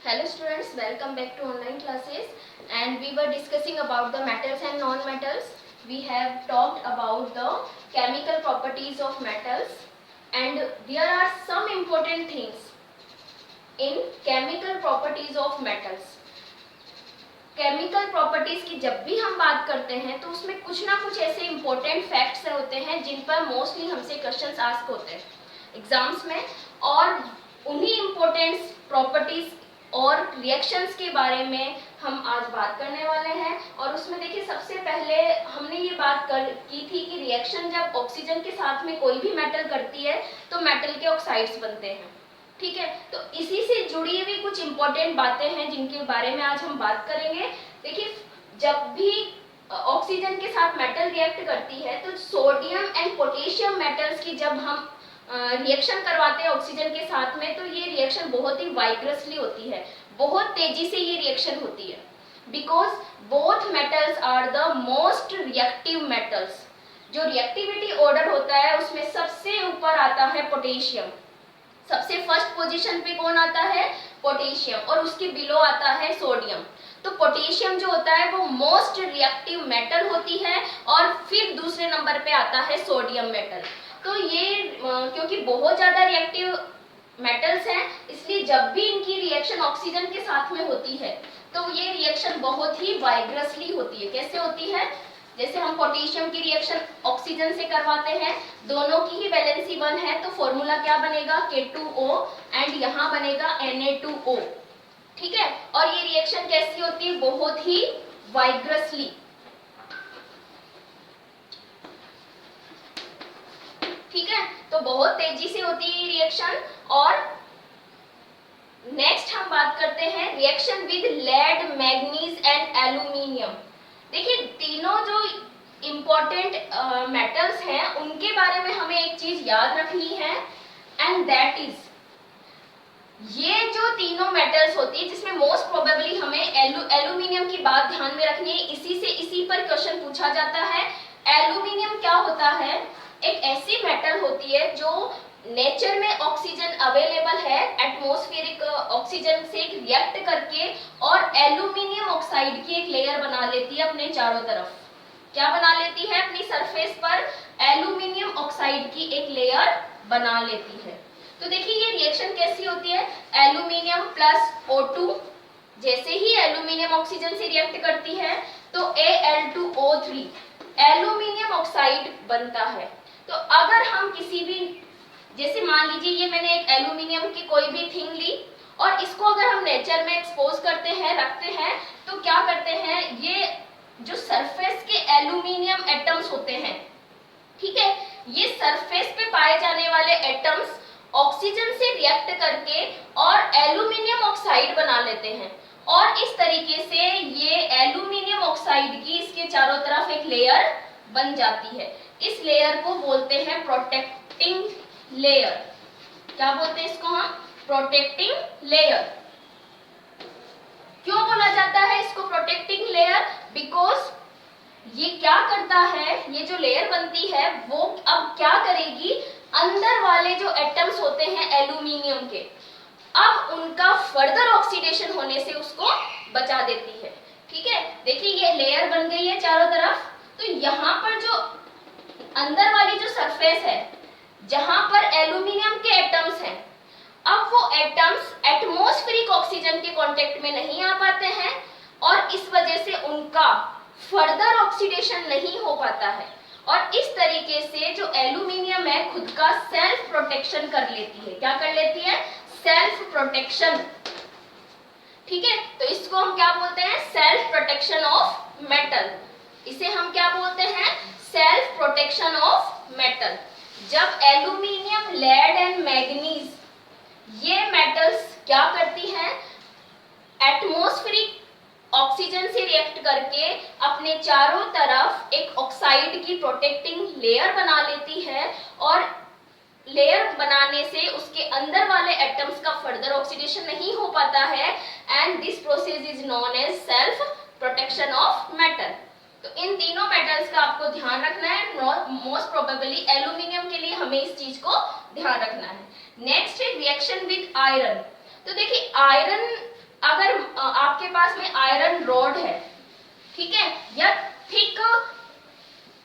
Hello students, welcome back to online classes, and we were discussing about the metals and non-metals. We have talked about the chemical properties of metals, and there are some important things in chemical properties of metals. Chemical properties की जब भी हम बात करते हैं तो उसमें कुछ ना कुछ ऐसे इंपॉर्टेंट फैक्ट्स होते हैं जिन पर मोस्टली हमसे क्वेश्चंस आस्क होते हैं एग्जाम्स में, और उन्हीं इंपॉर्टेंट प्रॉपर्टीज और रिएक्शंस के बारे में हम आज बात करने वाले हैं। और उसमें देखिए, सबसे पहले हमने ये बात की थी कि रिएक्शन जब ऑक्सीजन के साथ में कोई भी मेटल करती है तो मेटल के ऑक्साइड्स बनते हैं। ठीक है, तो इसी से जुड़ी हुई कुछ इंपॉर्टेंट बातें हैं जिनके बारे में आज हम बात करेंगे। देखिए, जब भी ऑक्सीजन के साथ मेटल रिएक्ट करती है तो सोडियम एंड पोटेशियम मेटल्स की जब हम रिएक्शन करवाते हैं ऑक्सीजन के साथ में, तो ये रिएक्शन बहुत ही वाइग्रसली होती है, बहुत तेजी से ये रिएक्शन होती है, because both metals are the most reactive metals. जो रिएक्टिविटी ऑर्डर होता है उसमें सबसे ऊपर आता है पोटेशियम, सबसे फर्स्ट पोजीशन पे कौन आता है? पोटेशियम, और उसके बिलो आता है सोडियम। तो पोटेशियम जो होता है वो मोस्ट रिएक्टिव मेटल होती है, और फिर दूसरे नंबर पे आता है सोडियम मेटल। तो ये क्योंकि बहुत ज़्यादा रिएक्टिव मेटल्स हैं, इसलिए जब भी इनकी रिएक्शन ऑक्सीजन के साथ में होती है तो ये रिएक्शन बहुत ही वाइग्रसली होती है। कैसे होती है? जैसे हम पोटेशियम की रिएक्शन ऑक्सीजन से करवाते हैं, दोनों की ही वैलेंसी 1 है, तो फॉर्मूला क्या बनेगा? K2O, एंड यहाँ बनेगा Na2O। ठीक है, और ये रिएक्शन कैसी होती है? बहुत ही वाइग्रसली। ठीक है, तो बहुत तेजी से होती है रिएक्शन। और नेक्स्ट हम बात करते हैं reaction with lead, manganese and aluminium. देखिए, तीनों जो इम्पोर्टेंट मेटल्स हैं उनके बारे में हमें एक चीज याद रखनी है, एंड दैट इज ये जो तीनों मेटल्स होती है जिसमें मोस्ट प्रोबेबली हमें एल्यूमिनियम की बात ध्यान में रखनी है, इसी पर क्वेश्चन पूछा जाता है। एल्यूमिनियम क्या होता है? एक ऐसी मेटल होती है जो नेचर में ऑक्सीजन अवेलेबल है, एटमॉस्फेरिक ऑक्सीजन से रिएक्ट करके और एल्यूमिनियम ऑक्साइड की एक लेयर बना लेती है अपने चारों तरफ। क्या बना लेती है? अपनी सरफेस पर एल्यूमिनियम ऑक्साइड की एक लेयर बना लेती है। तो देखिए, ये रिएक्शन कैसी होती है? एल्यूमिनियम प्लस O2, जैसे ही एल्यूमिनियम ऑक्सीजन से रिएक्ट करती है तो Al2O3 एल्यूमिनियम ऑक्साइड बनता है। तो अगर हम किसी भी, जैसे मान लीजिए ये मैंने एक एल्यूमिनियम की कोई भी थिंग ली और इसको अगर हम नेचर में एक्सपोज करते हैं, रखते हैं, तो क्या करते हैं, ये जो सरफेस के एल्यूमिनियम एटम्स होते हैं, ठीक है, ये सरफेस पे पाए जाने वाले एटम्स ऑक्सीजन से रिएक्ट करके और एल्यूमिनियम ऑक्साइड बना लेते हैं, और इस तरीके से ये एल्यूमिनियम ऑक्साइड की इसके चारों तरफ एक लेयर बन जाती है। इस लेयर को बोलते हैं प्रोटेक्टिंग लेयर। क्या बोलते हैं इसको हम? Protecting layer. क्यों बोला जाता है इसको प्रोटेक्टिंग लेयर? बिकॉज ये क्या करता है, ये जो लेयर बनती है वो अब क्या करेगी, अंदर वाले जो एटम्स होते हैं एल्यूमिनियम के, अब उनका फर्दर ऑक्सीडेशन होने से उसको बचा देती है। ठीक है, देखिए ये लेयर बन गई है चारों तरफ, तो यहाँ पर जो अंदर वाली जो सरफेस है जहां पर एल्यूमिनियम के एटम्स हैं, अब वो एटम्स एटमॉस्फेरिक ऑक्सीजन के कांटेक्ट में नहीं आ पाते हैं, और इस वजह से उनका फर्दर ऑक्सीडेशन नहीं हो पाता है, और इस तरीके से जो एल्यूमिनियम है खुद का सेल्फ प्रोटेक्शन कर लेती है। क्या कर लेती है? Self protection. ठीक है, तो इसको हम क्या बोलते हैं? Self protection of metal. इसे हम क्या बोलते हैं? Self protection of metal. जब एल्यूमिनियम, लेड एंड मैग्नीज ये मेटल्स क्या करती हैं, एटमॉस्फेरिक ऑक्सीजन से रिएक्ट करके अपने चारों तरफ एक ऑक्साइड की प्रोटेक्टिंग लेयर बना लेती है, और लेयर बनाने से उसके अंदर वाले एटम्स का फर्दर ऑक्सीडेशन नहीं हो पाता है, and this process is known as self protection of metal. तो इन तीनों मेटल्स का आपको ध्यान रखना है। मोस्ट प्रोबेबली एल्यूमिनियम के लिए हमें इस चीज को ध्यान रखना है। नेक्स्ट है रिएक्शन विद आयरन। तो देखिए पास में आयरन रॉड है, ठीक है, या थिक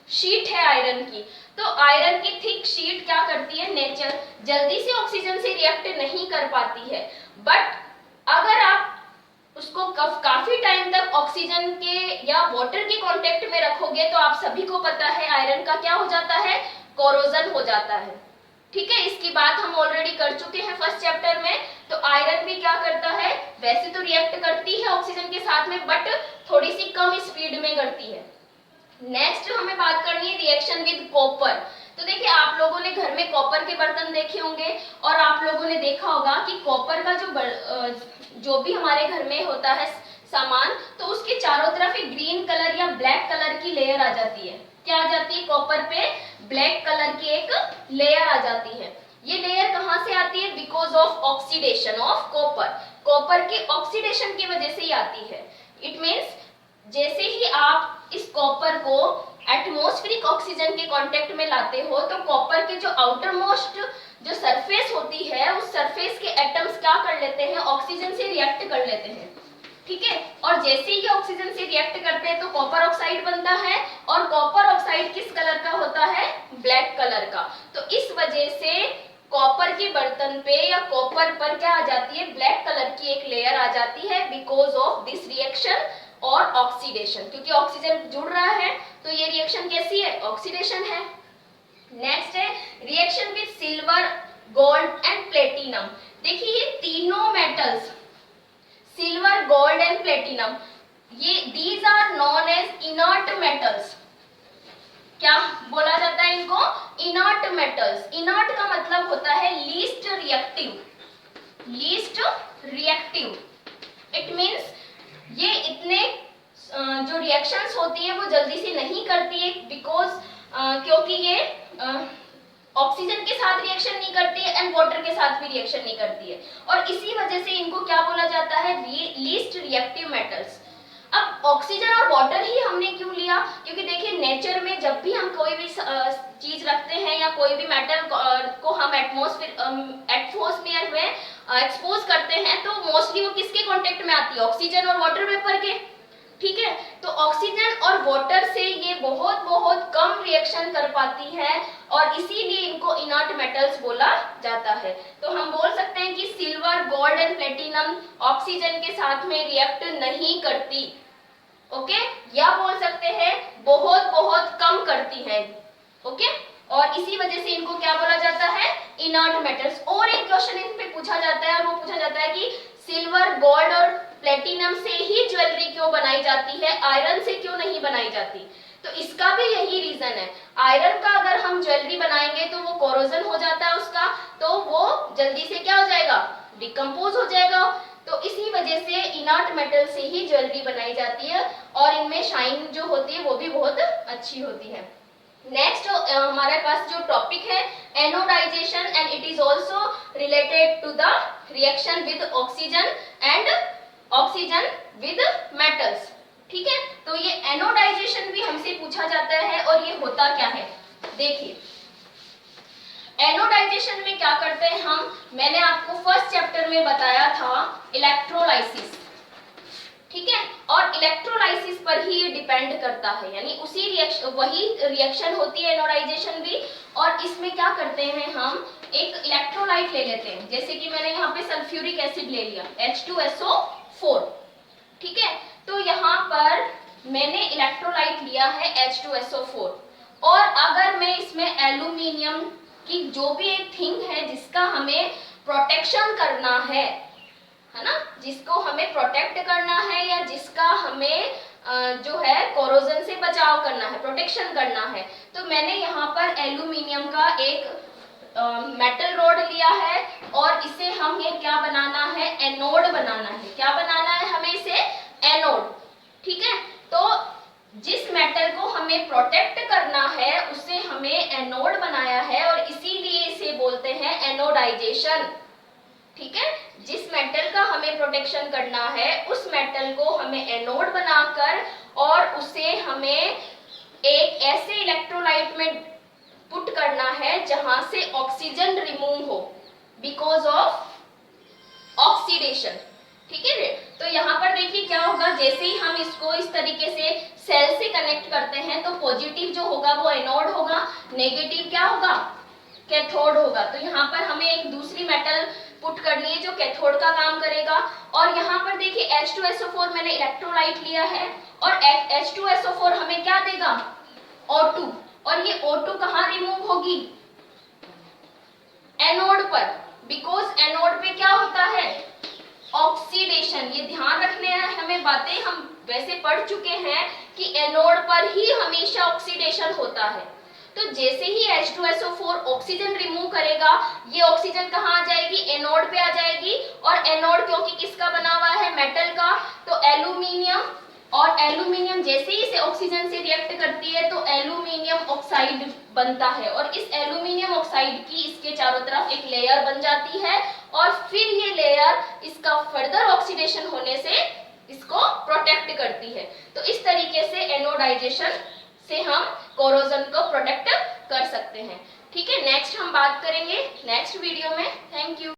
शीट है आयरन की, तो आयरन की थिक शीट क्या करती है, नेचर जल्दी से ऑक्सीजन से रिएक्ट नहीं कर पाती है, बट अगर आप उसको काफी टाइम तक ऑक्सीजन के या वाटर के कांटेक्ट में रखोगे तो आप सभी को पता है आयरन का क्या हो जाता है, कोरोजन हो जाता है, ठीक है। इसकी बात हम ऑलरेडी कर चुके हैं फर्स्ट चैप्टर में। तो आयरन भी क्या करता है, वैसे तो रिएक्ट करती है ऑक्सीजन के साथ में, बट थोड़ी सी कम स्पीड में करती है। नेक्स्ट हमें बात करनी है रिएक्शन विद कॉपर। तो देखिए आप लोगों ने घर में कॉपर के बर्तन देखे होंगे और आप लोगों ने देखा होगा कि कॉपर का जो भी हमारे घर में होता है सामान, तो उसके चारों तरफ एक ग्रीन कलर या ब्लैक कलर की लेयर आ जाती है। क्या आ जाती है, कॉपर पे ब्लैक कलर की एक लेयर आ जाती है। ये लेयर कहाँ से आती है, because of oxidation of copper, copper के ऑक्सीडेशन की वजह से ही आती है। इट मीन्स जैसे ही आप इस कॉपर को एटमॉस्फेरिक ऑक्सीजन के कांटेक्ट में लाते हो तो कॉपर के जो आउटर मोस्ट जो सरफेस होती है उस सरफेस के एटम्स क्या कर लेते हैं, ऑक्सीजन से रिएक्ट कर लेते हैं, ठीक है। और जैसे ही ऑक्सीजन से रिएक्ट करते हैं तो कॉपर ऑक्साइड बनता है, और कॉपर ऑक्साइड किस कलर का होता है, ब्लैक कलर का। तो इस वजह से कॉपर के बर्तन पे या कॉपर पर क्या आ जाती है, ब्लैक कलर की एक लेयर आ जाती है, बिकॉज ऑफ दिस रिएक्शन और ऑक्सीडेशन, क्योंकि ऑक्सीजन जुड़ रहा है तो ये रिएक्शन कैसी है, ऑक्सीडेशन है। नेक्स्ट है reaction with silver, gold and platinum. देखिए ये तीनों metals, silver, gold and platinum, ये these are known as inert metals. क्या बोला जाता है इनको, इनर्ट मेटल्स। इनर्ट का मतलब होता है least reactive, least reactive. It means ये इतने जो रिएक्शंस होती है वो जल्दी से नहीं करती है, बिकॉज क्योंकि ये ऑक्सीजन के साथ रिएक्शन नहीं करती है एंड वाटर के साथ भी रिएक्शन नहीं करती है, और इसी वजह से इनको क्या बोला जाता है, लीस्ट रिएक्टिव मेटल्स। अब ऑक्सीजन और वाटर ही हमने क्यों लिया, क्योंकि देखिए नेचर में जब भी हम कोई भी चीज रखते हैं या कोई भी मेटल को हम एटमॉस्फेयर में एक्सपोज करते हैं तो मोस्टली वो किसके कांटेक्ट में आती है, ऑक्सीजन और वाटर वेपर के, ठीक है। तो ऑक्सीजन और वाटर से ये बहुत बहुत कम रिएक्शन कर पाती है और इसीलिए इनको इनर्ट मेटल्स बोला जाता है। तो हम बोल सकते हैं कि silver, gold and platinum oxygen के साथ में रिएक्ट नहीं करती, ओके, या बोल सकते हैं बहुत बहुत कम करती है, ओके। और इसी वजह से इनको क्या बोला जाता है, इनर्ट मेटल्स। और एक क्वेश्चन इन पे पूछा जाता है और वो पूछा जाता है कि सिल्वर, गोल्ड और प्लेटिनम से ही ज्वेलरी क्यों बनाई जाती है, आयरन से क्यों नहीं बनाई जाती। तो इसका भी यही रीजन है, आयरन का अगर हम ज्वेलरी बनाएंगे तो वो कोरोजन हो जाता है उसका, तो वो जल्दी से क्या हो जाएगा, डिकम्पोज हो जाएगा। तो इसी वजह से इनर्ट मेटल से ही ज्वेलरी बनाई जाती है और इनमें शाइन जो होती है वो भी बहुत अच्छी होती है। नेक्स्ट हमारे पास जो टॉपिक है anodisation, and it is also related to the reaction with oxygen and oxygen with metals, ठीक है। तो ये एनोडाइजेशन भी हमसे पूछा जाता है और ये होता क्या है, देखिए एनोडाइजेशन में क्या करते हैं हम, मैंने आपको फर्स्ट चैप्टर में बताया था इलेक्ट्रोलाइसिस, ठीक है, और इलेक्ट्रोलाइसिस पर ही ये डिपेंड करता है, यानी उसी वही रिएक्शन होती है एनोडाइजेशन भी। और इसमें क्या करते हैं हम, एक इलेक्ट्रोलाइट ले लेते हैं, जैसे कि मैंने यहाँ पे सल्फ्यूरिक एसिड ले लिया H2SO4, ठीक है। तो यहाँ पर मैंने इलेक्ट्रोलाइट लिया है H2SO4, और अगर मैं इसमें एल्यूमिनियम की जो भी एक थिंग है जिसका हमें प्रोटेक्शन करना है ना, जिसको हमें प्रोटेक्ट करना है या जिसका हमें जो है कोरोजन से बचाव करना है, प्रोटेक्शन करना है, तो मैंने यहाँ पर एल्यूमिनियम का एक मेटल रोड लिया है और इसे हम ये क्या बनाना है, एनोड बनाना है। क्या बनाना है हमें इसे, एनोड, ठीक है। तो जिस मेटल को हमें प्रोटेक्ट करना है उसे हमें एनोड बनाया है और इसीलिए इसे बोलते हैं एनोडाइजेशन, ठीक है। जिस मेटल का हमें प्रोटेक्शन करना है उस मेटल को हमें एनोड बनाकर और उसे हमें एक ऐसे इलेक्ट्रोलाइट में पुट करना है जहां से ऑक्सीजन रिमूव हो बिकॉज ऑफ ऑक्सीडेशन, ठीक है। तो यहाँ पर देखिए क्या होगा, जैसे ही हम इसको इस तरीके से सेल से कनेक्ट करते हैं तो पॉजिटिव जो होगा वो एनोड होगा, नेगेटिव क्या होगा, कैथोड होगा। तो यहाँ पर हमें एक दूसरी मेटल पुट करनी है जो कैथोड का काम करेगा। और यहाँ पर देखिए H2SO4 मैंने इलेक्ट्रोलाइट लिया है और H2SO4 हमें क्या देगा, O2, और ये O2 कहाँ रिमूव होगी, एनोड पर, बिकॉज एनोड पे क्या होता है, ऑक्सीडेशन। ये ध्यान रखने हैं हमें बातें, हम वैसे पढ़ चुके हैं कि एनोड पर ही हमेशा ऑक्सीडेशन होता है। तो जैसे ही H2SO4 ऑक्सीजन रिमूव करेगा, ये ऑक्सीजन कहाँ आ जाएगी, एनोड पे आ जाएगी। और एनोड क्योंकि किसका बना हुआ है, मेटल का, तो एल्यूमिनियम, और एल्यूमिनियम जैसे ही इसे ऑक्सीजन से रिएक्ट करती है तो एल्यूमिनियम ऑक्साइड बनता है, और इस एल्यूमिनियम ऑक्साइड की इसके चारों तरफ एक लेयर बन जाती है, और फिर ये लेयर इसका फर्दर ऑक्सीडेशन होने से इसको प्रोटेक्ट करती है। तो इस तरीके से एनोडाइजेशन से हम कोरोजन को प्रोटेक्ट कर सकते हैं। ठीक है, नेक्स्ट हम बात करेंगे नेक्स्ट वीडियो में। Thank you.